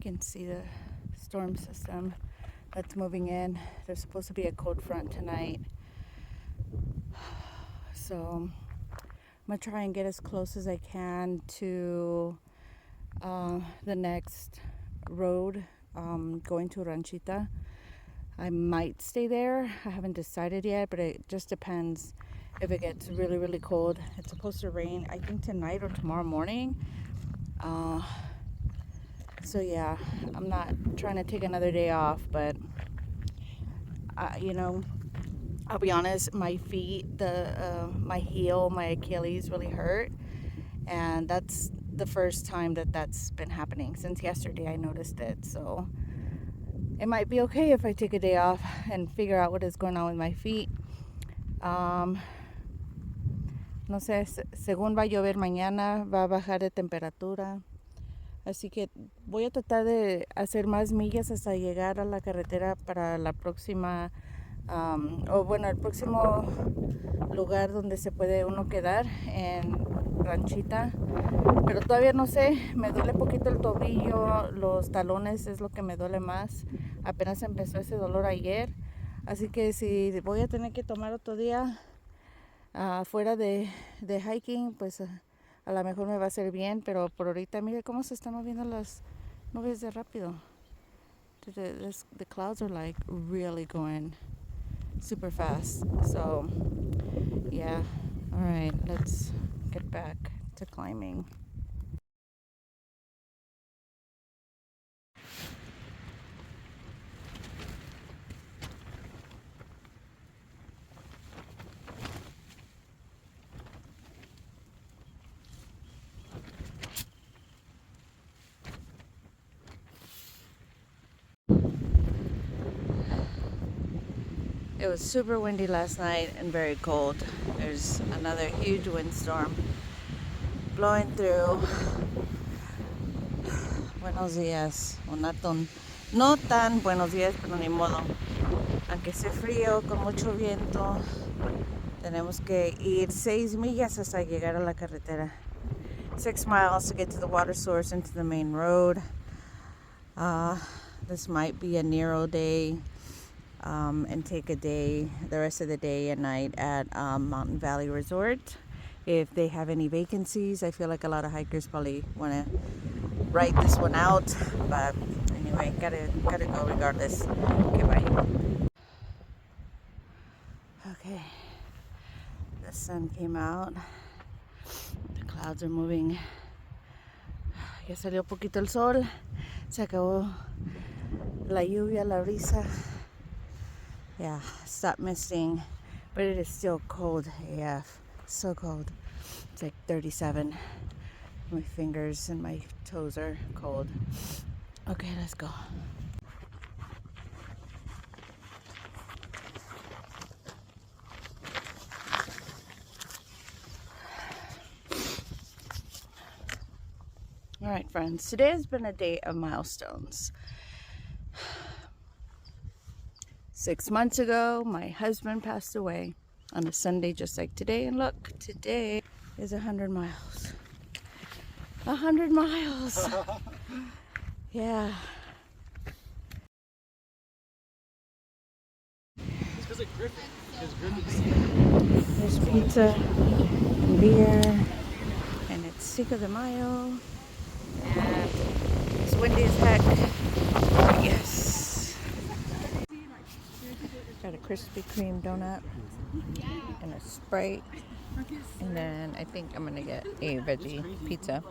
You can see the storm system that's moving in. There's supposed to be a cold front tonight. So I'm gonna try and get as close as I can to the next road going to Ranchita. I might stay there. I haven't decided yet, but it just depends if it gets really, really cold. It's supposed to rain, I think, tonight or tomorrow morning. So yeah, I'm not trying to take another day off, but I'll be honest, my feet, my heel, my Achilles really hurt, and that's the first time that's been happening. Since yesterday I noticed it, so it might be okay if I take a day off and figure out what is going on with my feet. No sé, según va a llover mañana, va a bajar de temperatura. Así que voy a tratar de hacer más millas hasta llegar a la carretera para la próxima, el próximo lugar donde se puede uno quedar en Ranchita. Pero todavía no sé, me duele poquito el tobillo, los talones es lo que me duele más. Apenas empezó ese dolor ayer. Así que si voy a tener que tomar otro día fuera de hiking, pues a lo mejor me va a hacer bien, pero por ahorita mire cómo se están moviendo las nubes de rápido. The clouds are like really going super fast. So yeah, all right, let's get back to climbing. It was super windy last night and very cold. There's another huge windstorm blowing through. Buenos días. No tan buenos días, pero ni modo. Aunque esté frío, con mucho viento, tenemos que ir 6 millas hasta llegar a la carretera. 6 miles to get to the water source and to the main road. This might be a narrow day. And take the rest of the day and night at Mountain Valley Resort. If they have any vacancies, I feel like a lot of hikers probably want to write this one out. But anyway, gotta go regardless. Okay, bye. Okay, the sun came out. The clouds are moving. Ya salió poquito el sol. Se acabó la lluvia, la brisa. Yeah, stop misting, but it is still cold AF. So cold. It's like 37. My fingers and my toes are cold. Okay, let's go. All right, friends, today has been a day of milestones. 6 months ago, my husband passed away on a Sunday just like today. And look, today is 100 miles. 100 miles. Yeah. There's pizza and beer. And it's Cinco de Mayo. And it's windy as heck. Yes. Got a Krispy Kreme donut and a Sprite, and then I think I'm gonna get a veggie pizza.